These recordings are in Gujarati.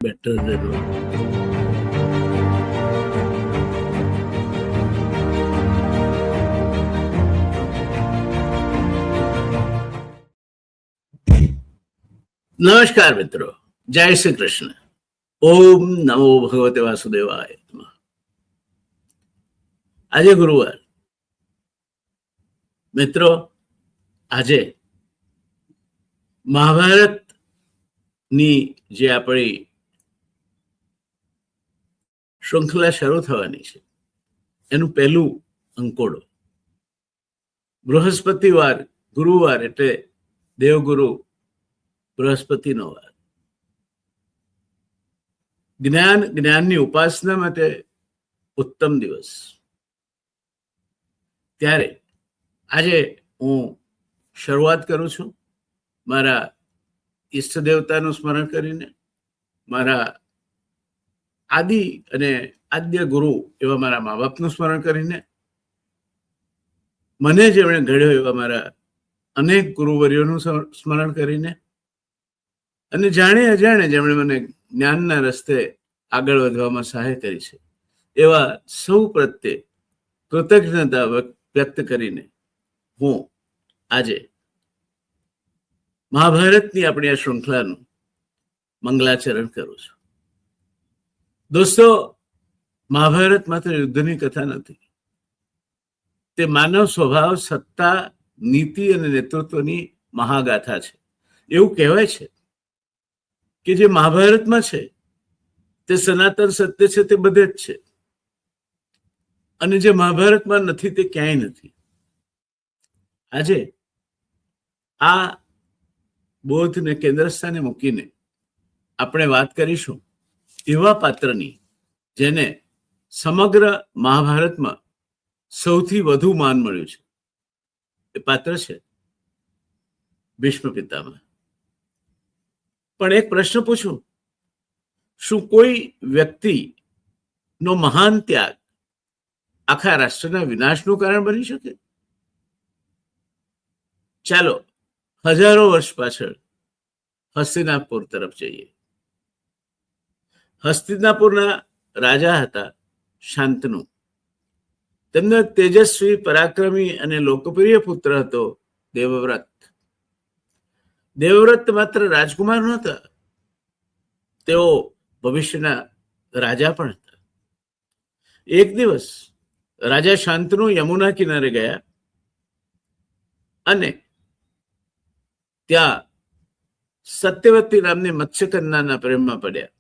better than one. નમસ્કાર મિત્રો, જય શ્રી કૃષ્ણ. ઓમ નમો ભગવતે વાસુદેવાય. આજે ગુરુવાર. મિત્રો, આજે મહાભારતની જે આપણી શૃંખલા શરૂ થવાની છે એનું પહેલું અંકોડો. બૃહસ્પતિવાર, ગુરુવાર એટલે દેવગુરુ બૃહસ્પતિનો વાર. જ્ઞાનની ઉપાસના માટે ઉત્તમ દિવસ. ત્યારે આજે હું શરૂઆત કરું છું મારા ઈષ્ટ દેવતાનું સ્મરણ કરીને, મારા આદિ અને આદ્ય ગુરુ એવા મારા મા બાપનું સ્મરણ કરીને, મને જેમણે ઘડ્યો એવા મારા અનેક ગુરુવર્યોનું સ્મરણ કરીને, અને જાણે અજાણે જેમણે મને જ્ઞાનના રસ્તે આગળ વધવામાં સહાય કરી છે એવા સૌ પ્રત્યે કૃતજ્ઞતા વ્યક્ત કરીને હું આજે મહાભારતની આપણી આ શૃંખલાનું મંગલાચરણ કરું છું. દોસ્તો, મહાભારત માત્ર યુદ્ધની કથા નથી. તે માનવ સ્વભાવ, સત્તા, નીતિ અને નેતૃત્વની મહાગાથા છે. એવું કહેવાય છે કે જે મહાભારતમાં છે તે સનાતન સત્ય છે, તે બધે જ છે, અને જે મહાભારતમાં નથી તે ક્યાંય નથી. આજે આ બોધને કેન્દ્ર સ્થાને મૂકીને આપણે વાત કરીશું એવા પાત્રની જેને સમગ્ર મહાભારતમાં સૌથી વધુ માન મળ્યું છે. એ પાત્ર છે ભીષ્મ પિતામહ. પણ એક પ્રશ્ન પૂછું, શું કોઈ વ્યક્તિનો મહાન ત્યાગ આખા રાષ્ટ્રના વિનાશનું કારણ બની શકે? ચાલો હજારો વર્ષ પાછળ હસ્તિનાપુર તરફ જઈએ. હસ્તિનાપુરના રાજા હતા શાંતનુ. તેમનો તેજસ્વી, પરાક્રમી અને લોકપ્રિય પુત્ર હતો દેવવ્રત. દેવવ્રત માત્ર રાજકુમાર નહોતા, તેઓ ભવિષ્યના રાજા પણ હતા. એક દિવસ રાજા શાંતનુ યમુના કિનારે ગયા અને ત્યાં સત્યવતી નામની મત્સ્યકન્યાના પ્રેમમાં પડ્યા.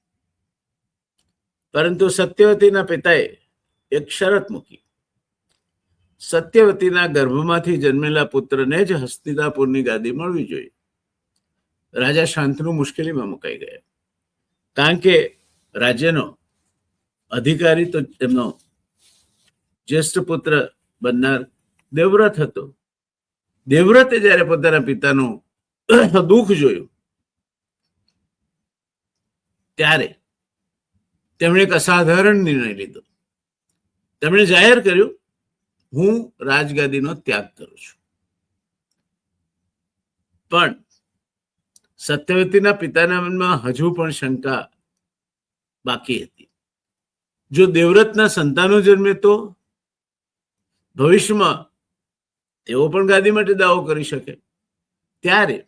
પરંતુ સત્યવતીના પિતાએ એક શરત મૂકી. સત્યવતીના ગર્ભમાંથી જન્મેલા પુત્રને જ હસ્તિનાપુરની ગાદી મળવી જોઈએ. રાજા શાંતનુ મુશ્કેલીમાં મુકાઈ ગયા, કારણ કે રાજ્યનો અધિકારી તો એમનો જ્યેષ્ઠ પુત્ર બનનાર દેવવ્રત હતો. દેવવ્રતે જ્યારે પોતાના પિતાનું દુઃખ જોયું ત્યારે તેમણે એક અસાધારણ નિર્ણય લીધો. તેમણે જાહેર કર્યું, હું રાજગાદીનો ત્યાગ કરું છું. પણ સત્યવતીના પિતાના મનમાં હજુ પણ શંકા બાકી હતી. જો દેવવ્રતના સંતાનો જન્મે તો ભવિષ્યમાં તેઓ પણ ગાદી માટે દાવો કરી શકે. ત્યારે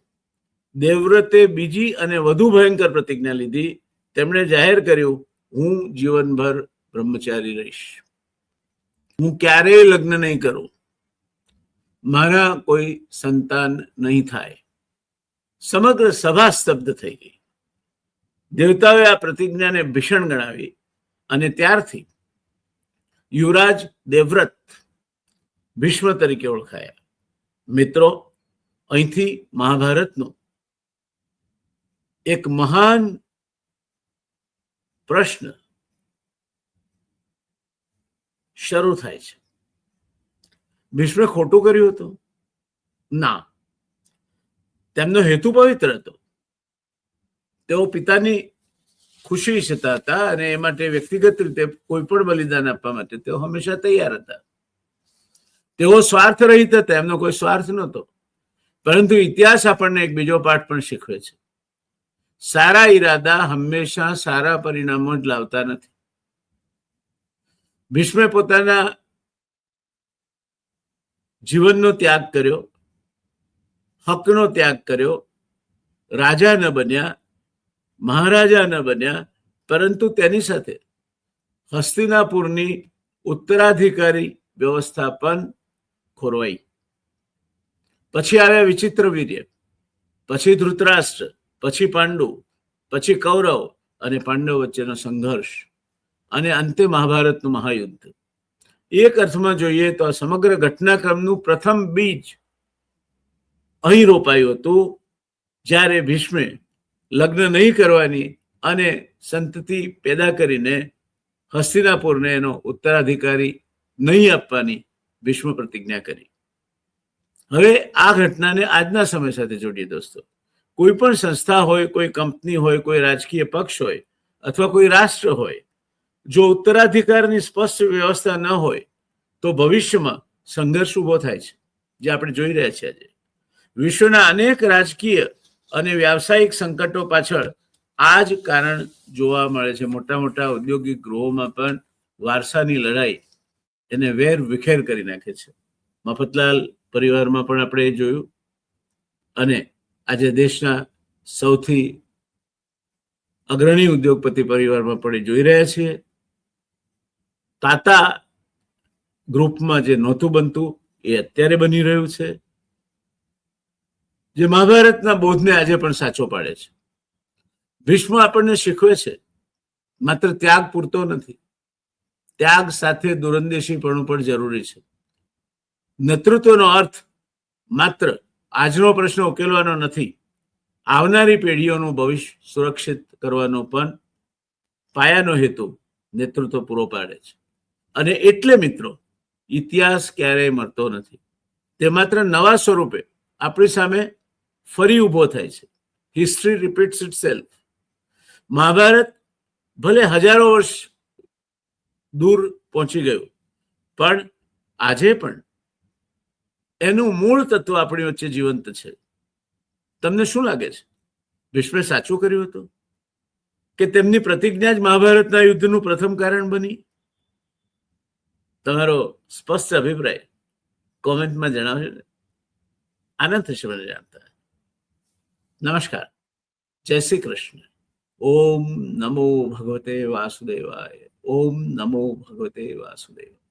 દેવવ્રતે બીજી અને વધુ ભયંકર પ્રતિજ્ઞા લીધી. તેમણે જાહેર કર્યું, હું જીવનભર બ્રહ્મચારી રહીશ. હું ક્યારેય લગ્ન નહીં કરું. મારા કોઈ સંતાન નહીં થાય. સમગ્ર સભા સ્તબ્ધ થઈ ગઈ. દેવતાઓએ આ પ્રતિજ્ઞાને ભીષણ ગણાવી અને ત્યારથી યુવરાજ દેવવ્રત ભીષ્મ તરીકે ઓળખાયા. મિત્રો, અહીંથી મહાભારતનો એક મહાન પ્રશ્ન શરૂ થાય છે. ભીષ્મે ખોટું કર્યું હતું? ના, તેમનો હેતુ પવિત્ર હતો. તેઓ પિતાની ખુશી ઈચ્છતા હતા અને એ માટે વ્યક્તિગત રીતે કોઈ પણ બલિદાન આપવા માટે તેઓ હંમેશા તૈયાર હતા. તેઓ સ્વાર્થ રહિત હતા, એમનો કોઈ સ્વાર્થ નહોતો. પરંતુ ઇતિહાસ આપણને એક બીજો પાઠ પણ શીખવે છે. સારા ઈરાદા હંમેશા સારા પરિણામો જ લાવતા નથી. ભીષ્મે પોતાના જીવનનો ત્યાગ કર્યો, હકનો ત્યાગ કર્યો, રાજા ન બન્યા, મહારાજા ન બન્યા, પરંતુ તેની સાથે હસ્તિનાપુરની ઉત્તરાધિકારી વ્યવસ્થા પણ ખોરવાઈ. પછી આવ્યા વિચિત્ર વીર્ય, પછી ધૃતરાષ્ટ્ર, પછી પાંડુ, પછી કૌરવ અને પાંડવ વચ્ચેનો સંઘર્ષ અને અંતે મહાભારતનું મહાયુદ્ધ. એક અર્થમાં જોઈએ તો આ સમગ્ર ઘટનાક્રમનું પ્રથમ બીજ અહીં રોપાયું હતું, જ્યારે ભીષ્મે લગ્ન નહીં કરવાની અને સંતતિ પેદા કરીને હસ્તિનાપુરને એનો ઉત્તરાધિકારી નહીં આપવાની ભીષ્મ પ્રતિજ્ઞા કરી. હવે આ ઘટનાને આજના સમય સાથે જોડીએ દોસ્તો. કોઈ પણ સંસ્થા હોય, કોઈ કંપની હોય, કોઈ રાજકીય પક્ષ હોય અથવા કોઈ રાષ્ટ્ર હોય, જો ઉત્તરાધિકારની સ્પષ્ટ વ્યવસ્થા ન હોય તો ભવિષ્યમાં સંઘર્ષ ઉભો થાય છે, જે આપણે જોઈ રહ્યા છીએ આજે. વિશ્વના અનેક રાજકીય અને વ્યાવસાયિક સંકટો પાછળ આ જ કારણ જોવા મળે છે. મોટા મોટા ઔદ્યોગિક ગૃહોમાં પણ વારસાની લડાઈ એને વેર વિખેર કરી નાખે છે. મફતલાલ પરિવારમાં પણ આપણે એ જોયું, અને આજે દેશના સૌથી અગ્રણી ઉદ્યોગપતિ પરિવારમાં પણ એ જોઈ રહ્યા છીએ. તાતા ગ્રુપમાં જે નહોતું બનતું એ અત્યારે બની રહ્યું છે, જે મહાભારતના બોધને આજે પણ સાચો પાડે છે. ભીષ્મ આપણને શીખવે છે માત્ર ત્યાગ પૂરતો નથી, ત્યાગ સાથે દૂરંદેશીપણું પણ જરૂરી છે. નેતૃત્વનો અર્થ માત્ર આજનો પ્રશ્ન ઉકેલવાનો નથી, આવનારી પેઢીઓનું ભવિષ્ય સુરક્ષિત કરવાનો પણ પાયાનો હેતુ નેતૃત્વ પૂરો પાડે છે. અને એટલે મિત્રો, ઇતિહાસ ક્યારેય મરતો નથી, તે માત્ર નવા સ્વરૂપે આપણી સામે ફરી ઊભો થાય છે. History repeats itself. મહાભારત ભલે હજારો વર્ષ દૂર પહોંચી ગયું, પણ આજે પણ એનું મૂળ તત્વ આપણી વચ્ચે જીવંત છે. તમને શું લાગે છે, ભીષ્મે સાચું કર્યું હતું કે તેમની પ્રતિજ્ઞા જ મહાભારતના યુદ્ધનું પ્રથમ કારણ બની? તમારો સ્પષ્ટ અભિપ્રાય કોમેન્ટમાં જણાવજો. આનંદ થશે મને જાણતા. નમસ્કાર, જય શ્રી કૃષ્ણ. ઓમ નમો ભગવતે વાસુદેવાય. ઓમ નમો ભગવતે વાસુદેવાય.